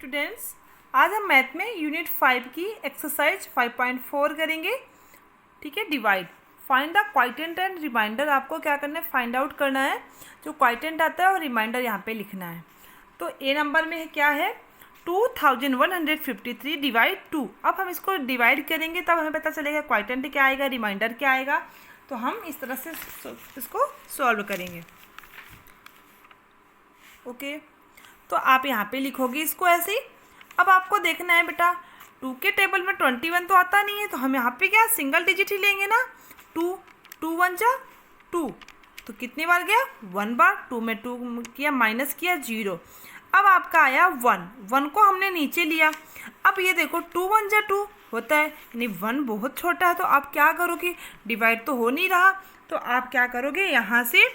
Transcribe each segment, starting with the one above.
Students, आज हम math में यूनिट 5 की एक्सरसाइज 5.4 करेंगे। ठीक है, divide. Find the quotient and remainder. आपको क्या करना है, फाइंड आउट करना है। जो क्वाइटेंट आता है और रिमाइंडर यहाँ पे लिखना है। तो ए नंबर में क्या है, 2153 डिवाइड 2। अब हम इसको डिवाइड करेंगे तब हमें पता चलेगा क्वाइटेंट क्या आएगा, रिमाइंडर क्या आएगा। तो हम इस तरह से इसको सॉल्व करेंगे। ओके, तो आप यहाँ पे लिखोगे इसको ऐसे ही। अब आपको देखना है बेटा, 2 के टेबल में 21 तो आता नहीं है, तो हम यहाँ पे क्या सिंगल डिजिट ही लेंगे ना। 2 1 जा 2, तो कितनी बार गया, 1 बार। 2 में 2 किया, माइनस किया, 0। अब आपका आया 1 को हमने नीचे लिया। अब ये देखो 2 1 जा 2 होता है, यानी 1 बहुत छोटा है। तो आप क्या करोगे, डिवाइड तो हो नहीं रहा, तो आप क्या करोगे, यहाँ से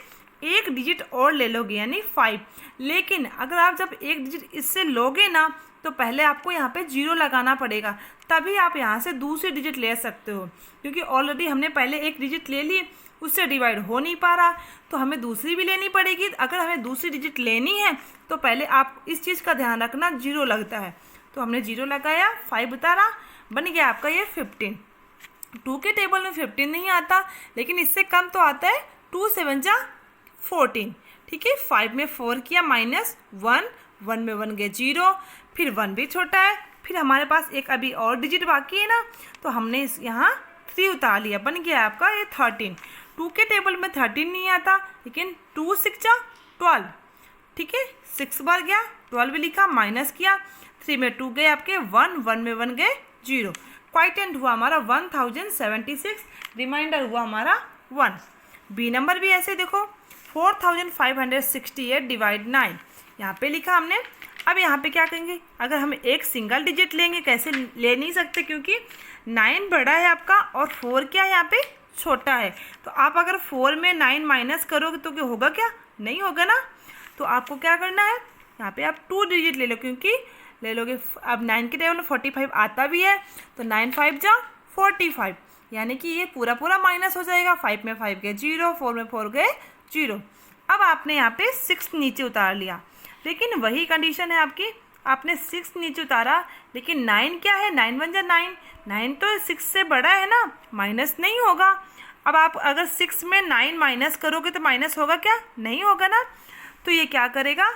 एक डिजिट और ले लोगे यानी 5। लेकिन अगर आप जब एक डिजिट इससे लोगे ना, तो पहले आपको यहाँ पे 0 लगाना पड़ेगा, तभी आप यहाँ से दूसरी डिजिट ले सकते हो। क्योंकि ऑलरेडी हमने पहले एक डिजिट ले ली, उससे डिवाइड हो नहीं पा रहा, तो हमें दूसरी भी लेनी पड़ेगी। अगर हमें दूसरी डिजिट लेनी है तो पहले आप इस चीज़ का ध्यान रखना, 0 लगता है। तो हमने 0 लगाया, 5 उतारा, बन गया आपका ये 15। 2 के टेबल में 15 नहीं आता, लेकिन इससे कम तो आता है। 2 7 जा 14। ठीक है, 5 में 4 किया, माइनस 1 में 1 गया 0, फिर 1 भी छोटा है। फिर हमारे पास एक अभी और डिजिट बाकी है ना, तो हमने इस यहाँ 3 उतार लिया, बन गया आपका ये 13। 2 के टेबल में 13 नहीं आता, लेकिन 2 6 जा 12। ठीक है, 6 बार गया, 12 भी लिखा, माइनस किया, 3 में 2 गए आपके 1 में 1 गए 0। क्वाइटेंट हुआ हमारा 1076, रिमाइंडर हुआ हमारा 1। बी नंबर भी ऐसे देखो, 4568 डिवाइड 9, यहाँ पे लिखा हमने। अब यहाँ पे क्या करेंगे, अगर हम एक सिंगल डिजिट लेंगे, कैसे ले नहीं सकते, क्योंकि 9 बड़ा है आपका और 4 क्या है यहाँ पे छोटा है। तो आप अगर 4 में 9 माइनस करोगे तो क्या होगा, क्या नहीं होगा ना। तो आपको क्या करना है, यहाँ पे आप 2 डिजिट ले लो, क्योंकि ले लोगे। अब 9 के टेबल में 45 आता भी है, तो 9 5 जा 45, यानी कि ये पूरा पूरा माइनस हो जाएगा। 5 में 5 गए 0, 4 में 4 गए 0। अब आपने यहाँ पे 6 नीचे उतार लिया, लेकिन वही कंडीशन है आपकी, आपने 6 नीचे उतारा, लेकिन 9 क्या है, 9 1 जा 9, 9 तो 6 से बड़ा है ना, माइनस नहीं होगा। अब आप अगर 6 में 9 माइनस करोगे तो माइनस होगा क्या, नहीं होगा ना। तो ये क्या करेगा,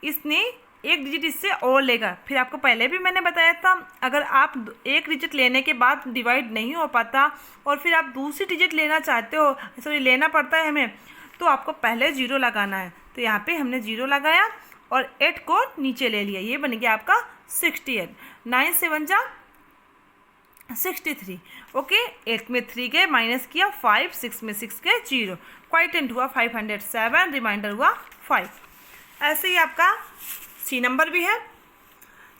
इसने एक डिजिट इससे और लेगा। फिर आपको पहले भी मैंने बताया था, अगर आप एक डिजिट लेने के बाद डिवाइड नहीं हो पाता और फिर आप दूसरी डिजिट लेना चाहते हो, सॉरी लेना पड़ता है हमें, तो आपको पहले 0 लगाना है। तो यहाँ पे हमने 0 लगाया और 8 को नीचे ले लिया, ये बन गया आपका 68। 9 7 जा 63। ओके, 8 में 3 गए, माइनस किया 5, 6 में 6 गए 0। क्वाइटेंट हुआ 507, रिमाइंडर हुआ 5। ऐसे ही आपका सी नंबर भी है।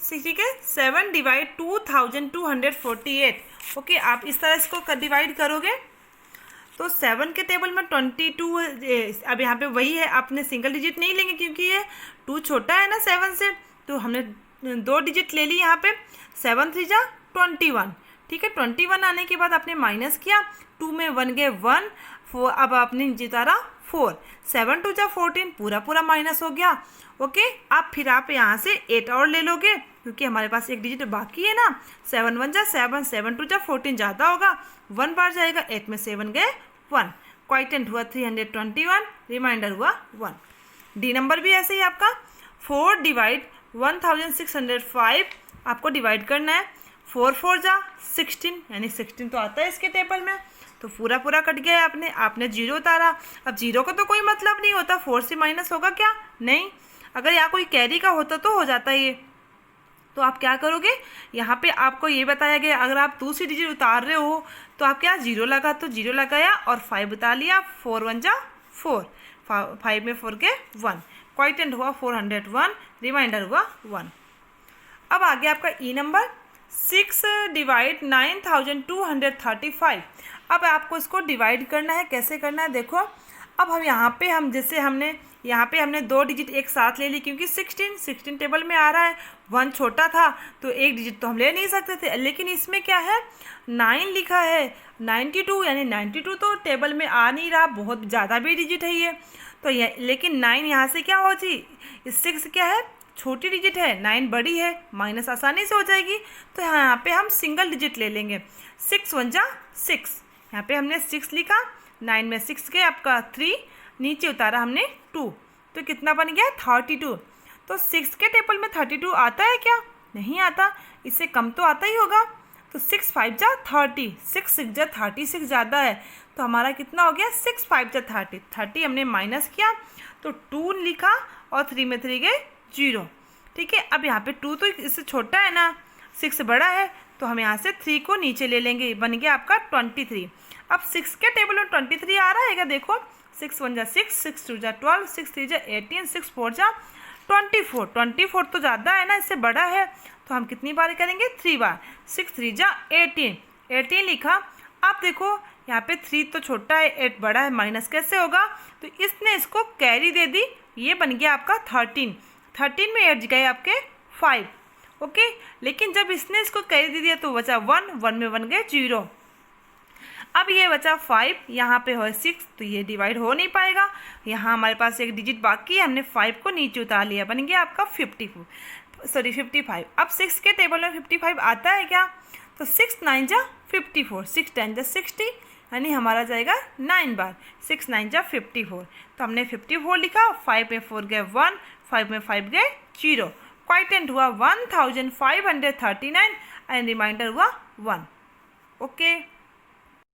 ठीक है, 7 डिवाइड 2248। ओके, आप इस तरह इसको डिवाइड करोगे तो 7 के टेबल में 22, अब यहाँ पे वही है, आपने सिंगल डिजिट नहीं लेंगे क्योंकि ये 2 छोटा है ना 7 से, तो हमने 2 डिजिट ले ली यहाँ पे। 7 3 जा 21। ठीक है, 21 आने के बाद आपने माइनस किया, 2 में 1 गए 1, 4, अब आपने जितारा 4, 7 2 जा 14, पूरा पूरा माइनस हो गया। ओके, अब फिर आप यहाँ से 8 और ले लोगे, क्योंकि हमारे पास एक डिजिट बाकी है ना। 7 1 जा 7, 7 2 जा 14, ज़्यादा होगा, 1 बार जाएगा, 8 में 7 गए 1। क्वाइटेंट हुआ 321, रिमाइंडर हुआ 1। डी नंबर भी ऐसे ही आपका, 4 डिवाइड 1605 आपको डिवाइड करना है। 4 4 जा 16, यानी 16 तो आता है इसके टेबल में, तो पूरा पूरा कट गया है। आपने 0 उतारा। अब 0 का तो कोई मतलब नहीं होता, 4 से माइनस होगा क्या, नहीं। अगर यहाँ कोई कैरी का होता तो हो जाता ये। तो आप क्या करोगे, यहाँ पे आपको ये बताया गया, अगर आप दूसरी डिजिट उतार रहे हो तो आप क्या 0 लगा, तो 0 लगाया और 5 उतार लिया। 4 1 जा 4, 5 में 4 के 1। क्वाइटेंट हुआ 401, रिमाइंडर हुआ 1। अब आगे आपका ई नंबर, 6 डिवाइड 9235। अब आपको इसको डिवाइड करना है, कैसे करना है देखो। अब हम यहाँ पे हमने 2 डिजिट एक साथ ले ली, क्योंकि 16 टेबल में आ रहा है, 1 छोटा था तो एक डिजिट तो हम ले नहीं सकते थे। लेकिन इसमें क्या है, 9 लिखा है, 92, यानी 92 तो टेबल में आ नहीं रहा, बहुत ज़्यादा भी डिजिट है ये। तो ये लेकिन 9 यहाँ से क्या हो जी, 6 क्या है छोटी डिजिट है, 9 बड़ी है, माइनस आसानी से हो जाएगी। तो यहाँ पे हम सिंगल डिजिट ले लेंगे। 6 1 जा 6, यहाँ पे हमने 6 लिखा, 9 में 6 गए आपका 3, नीचे उतारा हमने 2, तो कितना बन गया 32। तो 6 के टेबल में 32 आता है क्या? नहीं आता, इससे कम तो आता ही होगा। तो 6 5 जा 30, 6 6 जा 36 ज़्यादा है, तो हमारा कितना हो गया 6 5 जा 30, 30 हमने माइनस किया तो 2 लिखा और 3 में 3 गए 0। ठीक है, अब यहाँ पे 2 तो इससे छोटा है ना, 6 बड़ा है, तो हम यहाँ से 3 को नीचे ले लेंगे, बन गया आपका 23। अब 6 के टेबल में 23 आ रहा है क्या? देखो 6 1 जा 6, 6 2 जा 12, 6 3 जा 18, 6 4 जा 24, 24 तो ज़्यादा है ना, इससे बड़ा है, तो हम कितनी बार करेंगे 3 बार। 6 3 जा 18, 18 लिखा। अब देखो यहाँ पे 3 तो छोटा है, 8 बड़ा है, माइनस कैसे होगा? तो इसने इसको कैरी दे दी, ये बन गया आपका 13, 13 में 8 गए आपके 5। ओके, लेकिन जब इसने इसको कैरी दे दिया तो बचा 1, 1 में 1 गए 0। अब ये बचा 5, यहाँ पे है 6, तो ये डिवाइड हो नहीं पाएगा। यहाँ हमारे पास एक डिजिट बाकी है, हमने 5 को नीचे उतार लिया, बन गया आपका 55। अब 6 के टेबल में 55 आता है क्या? तो 6 9 जा 54, 6 10 जा 60, यानी हमारा जाएगा 9 बार, 6 9 जा 54। तो हमने 54 लिखा, 5 में 4 गए 1, 5 में 5 गए 0। क्वाइटेंट हुआ 1539 एंड रिमाइंडर हुआ 1। ओके।